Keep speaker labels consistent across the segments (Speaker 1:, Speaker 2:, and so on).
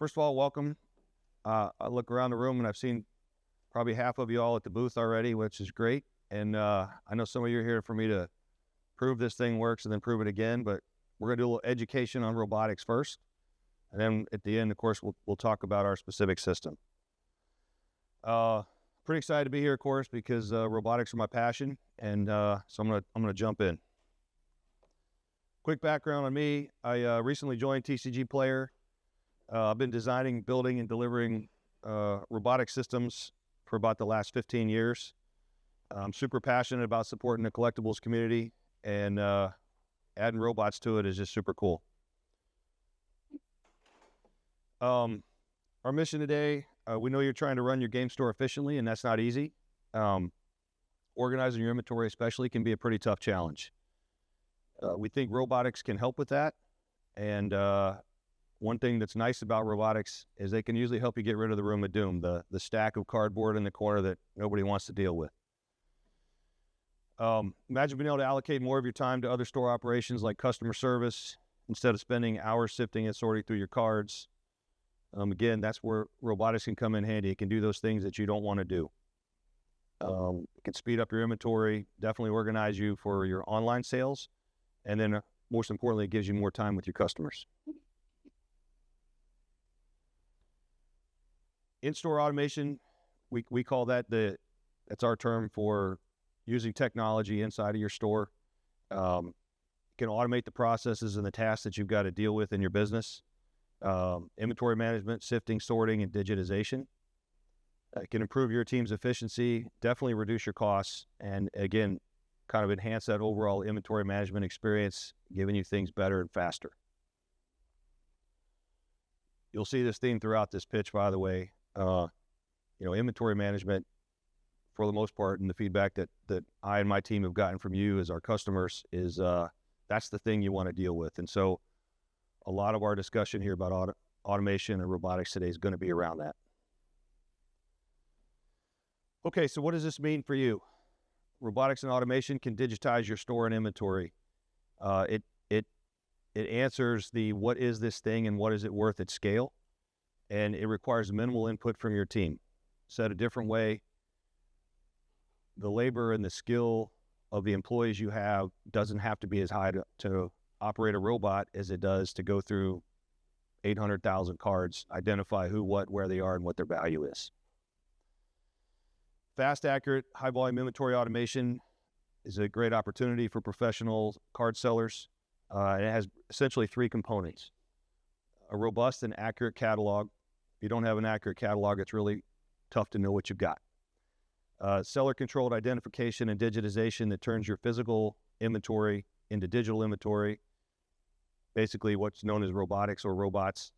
Speaker 1: First of all, welcome. I look around the room and I've seen probably half of you all at the booth already, which is great. And I know some of you are here for me to prove this thing works and then prove it again, but we're going to do a little education on robotics first. And then at the end, of course, we'll talk about our specific system. Pretty excited to be here, of course, because robotics are my passion. And so I'm gonna jump in. Quick background on me. I recently joined TCG Player. I've been designing, building, and delivering robotic systems for about the last 15 years. I'm super passionate about supporting the collectibles community, and adding robots to it is just super cool. Our mission today, we know you're trying to run your game store efficiently, and that's not easy. Organizing your inventory especially can be a pretty tough challenge. We think robotics can help with that, and one thing that's nice about robotics is they can usually help you get rid of the room of doom, the stack of cardboard in the corner that nobody wants to deal with. Imagine being able to allocate more of your time to other store operations like customer service instead of spending hours sifting and sorting through your cards. Again, that's where robotics can come in handy. It can do those things that you don't want to do. It can speed up your inventory, definitely organize you for your online sales, and then most importantly, it gives you more time with your customers. In-store automation, we call that that's our term for using technology inside of your store. You can automate the processes and the tasks that you've got to deal with in your business. Inventory management, sifting, sorting, and digitization. It can improve your team's efficiency, definitely reduce your costs, and again, kind of enhance that overall inventory management experience, giving you things better and faster. You'll see this theme throughout this pitch, by the way. Inventory management, for the most part, and the feedback that I and my team have gotten from you as our customers is that's the thing you want to deal with. And so a lot of our discussion here about automation and robotics today is going to be around that. Okay, so what does this mean for you? Robotics and automation can digitize your store and inventory. It answers the what is this thing and what is it worth at scale, and it requires minimal input from your team. Said a different way, the labor and the skill of the employees you have doesn't have to be as high to operate a robot as it does to go through 800,000 cards, identify who, what, where they are, and what their value is. Fast, accurate, high-volume inventory automation is a great opportunity for professional card sellers. It has essentially three components. A robust and accurate catalog. If you don't have an accurate catalog, it's really tough to know what you've got. Seller-controlled identification and digitization that turns your physical inventory into digital inventory, basically what's known as robotics or robots.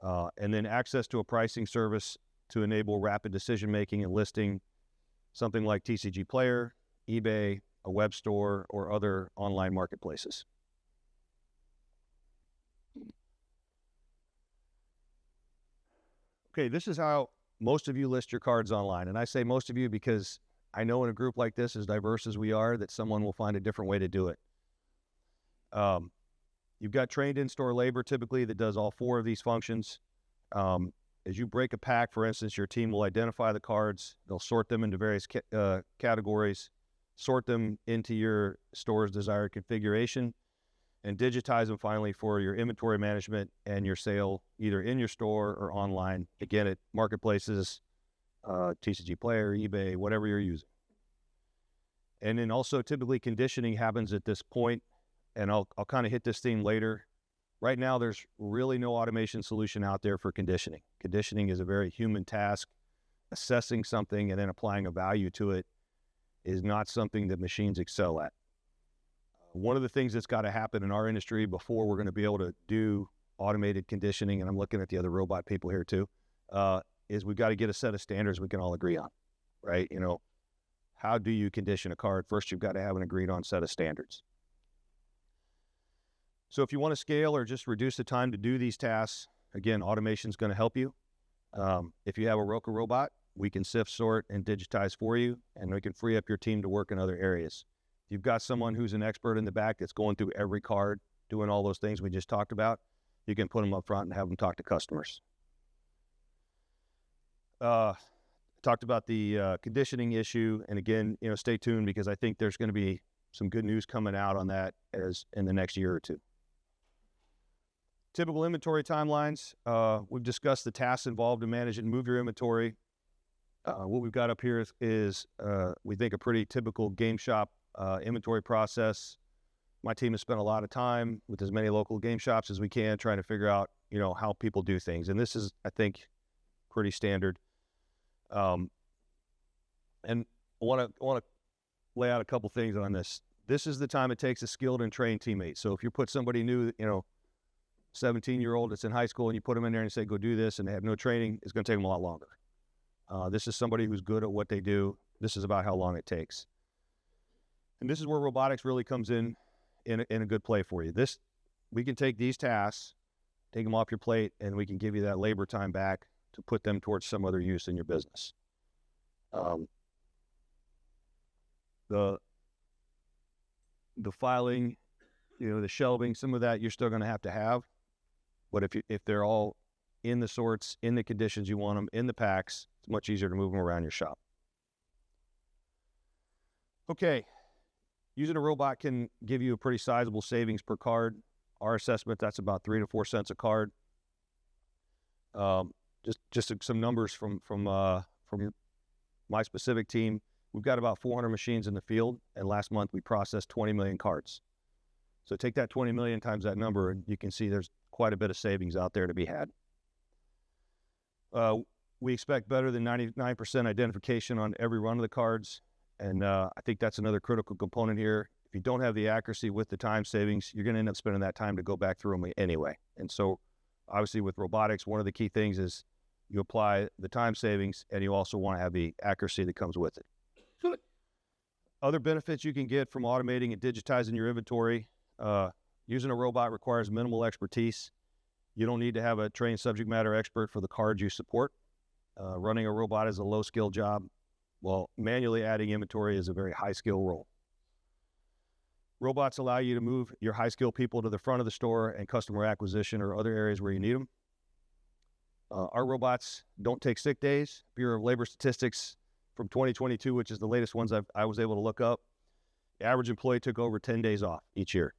Speaker 1: And then access to a pricing service to enable rapid decision-making and listing, something like TCG Player, eBay, a web store, or other online marketplaces. Okay, this is how most of you list your cards online. And I say most of you because I know in a group like this, as diverse as we are, that someone will find a different way to do it. You've got trained in-store labor typically that does all four of these functions. As you break a pack, for instance, your team will identify the cards. They'll sort them into various categories, sort them into your store's desired configuration, and digitize them finally for your inventory management and your sale, either in your store or online, again, at marketplaces, TCG Player, eBay, whatever you're using. And then also typically conditioning happens at this point, and I'll kind of hit this theme later. Right now, there's really no automation solution out there for conditioning. Conditioning is a very human task. Assessing something and then applying a value to it is not something that machines excel at. One of the things that's got to happen in our industry before we're going to be able to do automated conditioning, and I'm looking at the other robot people here too, is we've got to get a set of standards we can all agree on, right? How do you condition a card? First, you've got to have an agreed on set of standards. So if you want to scale or just reduce the time to do these tasks, again, automation is going to help you. If you have a Roka robot, we can sift, sort, and digitize for you, and we can free up your team to work in other areas. If you've got someone who's an expert in the back that's going through every card, doing all those things we just talked about, you can put them up front and have them talk to customers. Talked about the conditioning issue, and again, stay tuned because I think there's going to be some good news coming out on that as in the next year or two. Typical inventory timelines. We've discussed the tasks involved in managing and move your inventory. What we've got up here is we think a pretty typical game shop inventory process. My team has spent a lot of time with as many local game shops as we can trying to figure out, how people do things. And this is, I think, pretty standard. And I want to lay out a couple things on this. This is the time it takes a skilled and trained teammate. So if you put somebody new, 17-year-old that's in high school, and you put them in there and say, go do this, and they have no training, it's going to take them a lot longer. This is somebody who's good at what they do. This is about how long it takes. And this is where robotics really comes in a good play for you. We can take these tasks, take them off your plate, and we can give you that labor time back to put them towards some other use in your business. The filing, the shelving, some of that you're still going to have. But if they're all in the sorts, in the conditions you want them, in the packs, it's much easier to move them around your shop. Okay, using a robot can give you a pretty sizable savings per card. Our assessment, that's about 3 to 4 cents a card. Just some numbers from my specific team. We've got about 400 machines in the field, and last month we processed 20 million cards. So take that 20 million times that number, and you can see there's quite a bit of savings out there to be had. We expect better than 99% identification on every run of the cards, and I think that's another critical component here. If you don't have the accuracy with the time savings, you're going to end up spending that time to go back through them anyway. And so, obviously, with robotics, one of the key things is you apply the time savings, and you also want to have the accuracy that comes with it. Good. Other benefits you can get from automating and digitizing your inventory. Using a robot requires minimal expertise. You don't need to have a trained subject matter expert for the cards you support. Running a robot is a low-skill job, while manually adding inventory is a very high-skill role. Robots allow you to move your high-skill people to the front of the store and customer acquisition or other areas where you need them. Our robots don't take sick days. Bureau of Labor Statistics from 2022, which is the latest ones I was able to look up, the average employee took over 10 days off each year.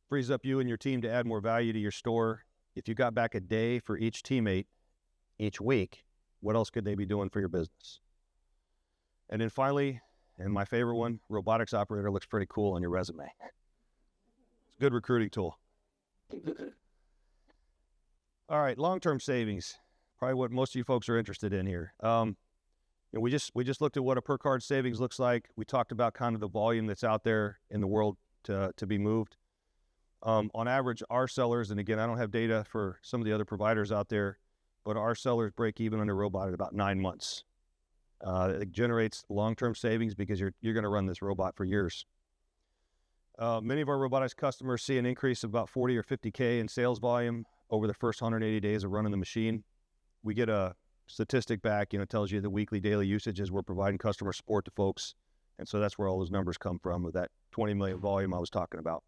Speaker 1: Frees up you and your team to add more value to your store. If you got back a day for each teammate each week, what else could they be doing for your business? And then finally, and my favorite one, robotics operator looks pretty cool on your resume. It's a good recruiting tool. All right, long-term savings, probably what most of you folks are interested in here. We just looked at what a per card savings looks like. We talked about kind of the volume that's out there in the world to be moved. On average, our sellers, and again, I don't have data for some of the other providers out there, but our sellers break even on a robot at about 9 months. It generates long-term savings because you're going to run this robot for years. Many of our robotics customers see an increase of about 40 or 50K in sales volume over the first 180 days of running the machine. We get a statistic back, it tells you the weekly, daily usage as we're providing customer support to folks. And so that's where all those numbers come from with that 20 million volume I was talking about.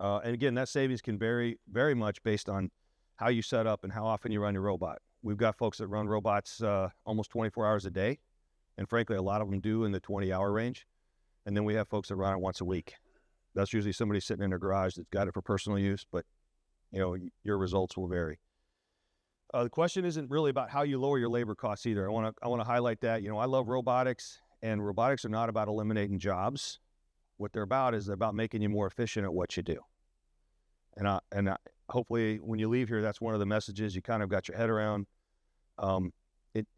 Speaker 1: And again, that savings can vary very much based on how you set up and how often you run your robot. We've got folks that run robots almost 24 hours a day. And frankly, a lot of them do in the 20-hour range. And then we have folks that run it once a week. That's usually somebody sitting in their garage that's got it for personal use, but your results will vary. The question isn't really about how you lower your labor costs either. I want to highlight that. I love robotics, and robotics are not about eliminating jobs. What they're about is they're about making you more efficient at what you do. And hopefully when you leave here, that's one of the messages you kind of got your head around.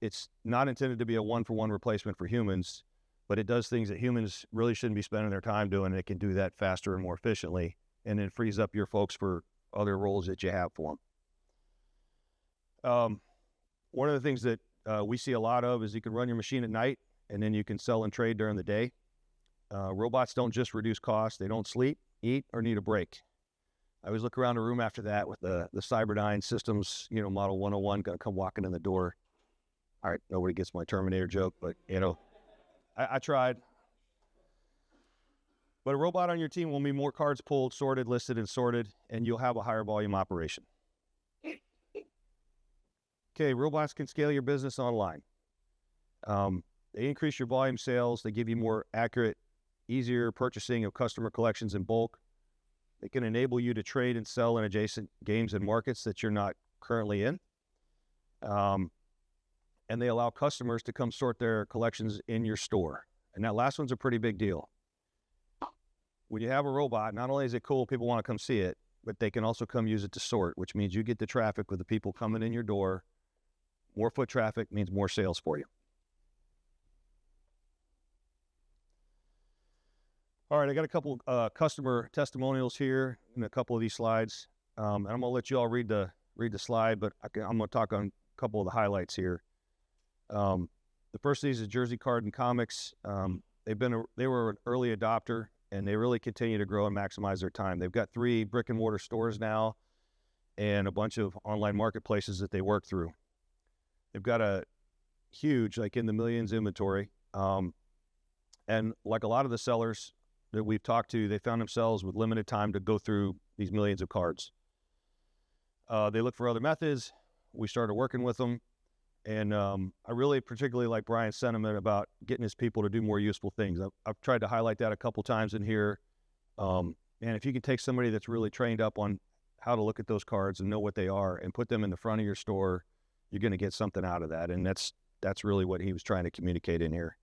Speaker 1: It's not intended to be a one-for-one replacement for humans, but it does things that humans really shouldn't be spending their time doing, and it can do that faster and more efficiently, and it frees up your folks for other roles that you have for them. One of the things that we see a lot of is you can run your machine at night, and then you can sell and trade during the day. Robots don't just reduce costs. They don't sleep, eat, or need a break. I always look around the room after that with the Cyberdyne Systems, Model 101 going to come walking in the door. All right, nobody gets my Terminator joke, but, I tried. But a robot on your team will mean more cards pulled, sorted, listed, and sorted, and you'll have a higher volume operation. Okay, robots can scale your business online. They increase your volume sales. They give you more accurate, easier purchasing of customer collections in bulk. They can enable you to trade and sell in adjacent games and markets that you're not currently in. And they allow customers to come sort their collections in your store. And that last one's a pretty big deal. When you have a robot, not only is it cool, people want to come see it, but they can also come use it to sort, which means you get the traffic with the people coming in your door. More foot traffic means more sales for you. All right, I got a couple customer testimonials here in a couple of these slides. And I'm going to let you all read the slide, but I'm going to talk on a couple of the highlights here. The first of these is Jersey Card and Comics. They were an early adopter, and they really continue to grow and maximize their time. They've got 3 brick and mortar stores now and a bunch of online marketplaces that they work through. They've got a huge, like in the millions inventory. And like a lot of the sellers that we've talked to, they found themselves with limited time to go through these millions of cards. They look for other methods. We started working with them. And I really particularly like Brian's sentiment about getting his people to do more useful things. I've tried to highlight that a couple times in here. And if you can take somebody that's really trained up on how to look at those cards and know what they are and put them in the front of your store, you're going to get something out of that. And that's really what he was trying to communicate in here.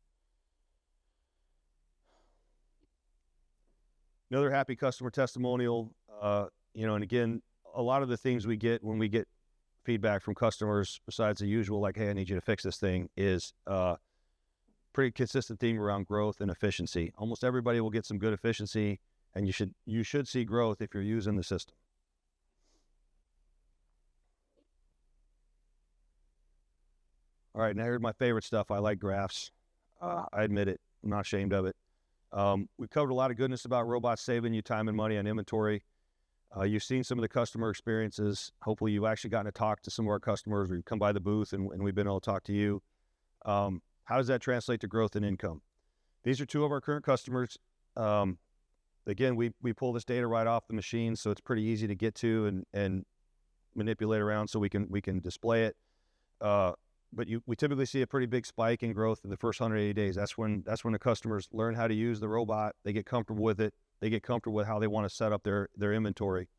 Speaker 1: Another happy customer testimonial, and again, a lot of the things we get when we get feedback from customers, besides the usual, like, hey, I need you to fix this thing, is pretty consistent theme around growth and efficiency. Almost everybody will get some good efficiency, and you should see growth if you're using the system. All right, now here's my favorite stuff. I like graphs. I admit it. I'm not ashamed of it. We've covered a lot of goodness about robots saving you time and money on inventory. You've seen some of the customer experiences. Hopefully you've actually gotten to talk to some of our customers, or you've come by the booth and we've been able to talk to you. How does that translate to growth and income? These are 2 of our current customers. Again, we pull this data right off the machine, so it's pretty easy to get to and manipulate around so we can display it. But we typically see a pretty big spike in growth in the first 180 days. That's when the customers learn how to use the robot. They get comfortable with it. They get comfortable with how they want to set up their inventory.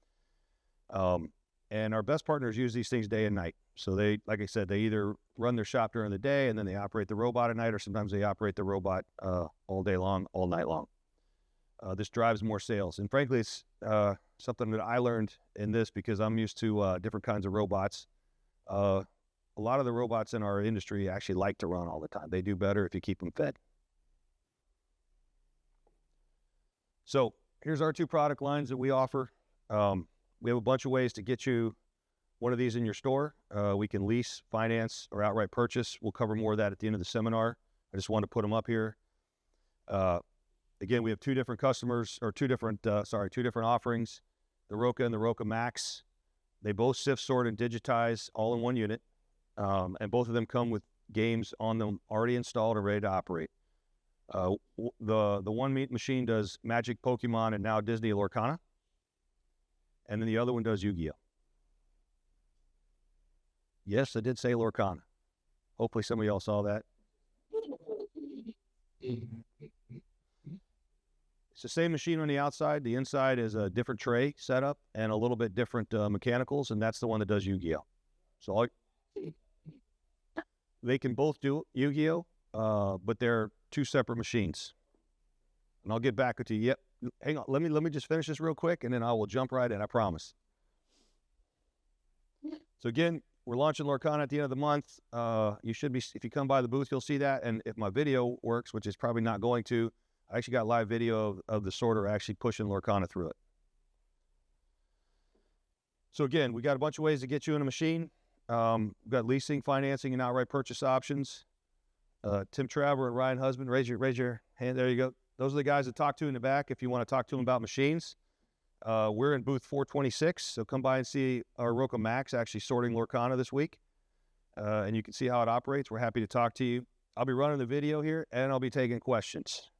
Speaker 1: And our best partners use these things day and night. So they, like I said, they either run their shop during the day and then they operate the robot at night, or sometimes they operate the robot all day long, all night long. This drives more sales. And frankly, it's something that I learned in this because I'm used to different kinds of robots. A lot of the robots in our industry actually like to run all the time. They do better if you keep them fed. So here's our 2 product lines that we offer. We have a bunch of ways to get you one of these in your store. We can lease, finance, or outright purchase. We'll cover more of that at the end of the seminar. I just wanted to put them up here. Again, we have 2 different customers, or 2 different offerings, the Roka and the Roka Max. They both sift, sort, and digitize all in one unit. And both of them come with games on them already installed and ready to operate. The one machine does Magic, Pokemon, and now Disney Lorcana. And then the other one does Yu-Gi-Oh! Yes, I did say Lorcana. Hopefully some of y'all saw that. It's the same machine on the outside. The inside is a different tray setup and a little bit different mechanicals, and that's the one that does Yu-Gi-Oh! So they can both do Yu-Gi-Oh!, but they're 2 separate machines. And I'll get back to you. Yep. Hang on. Let me just finish this real quick, and then I will jump right in. I promise. So again, we're launching Lorcana at the end of the month. You should be, if you come by the booth, you'll see that. And if my video works, which is probably not going to, I actually got live video of the sorter actually pushing Lorcana through it. So again, we got a bunch of ways to get you in a machine. We've got leasing, financing, and outright purchase options. Tim Traver and Ryan Husband, raise your hand. There you go. Those are the guys to talk to in the back if you want to talk to them about machines. We're in booth 426, so come by and see our Roka Max actually sorting Lorcana this week. And you can see how it operates. We're happy to talk to you. I'll be running the video here, and I'll be taking questions.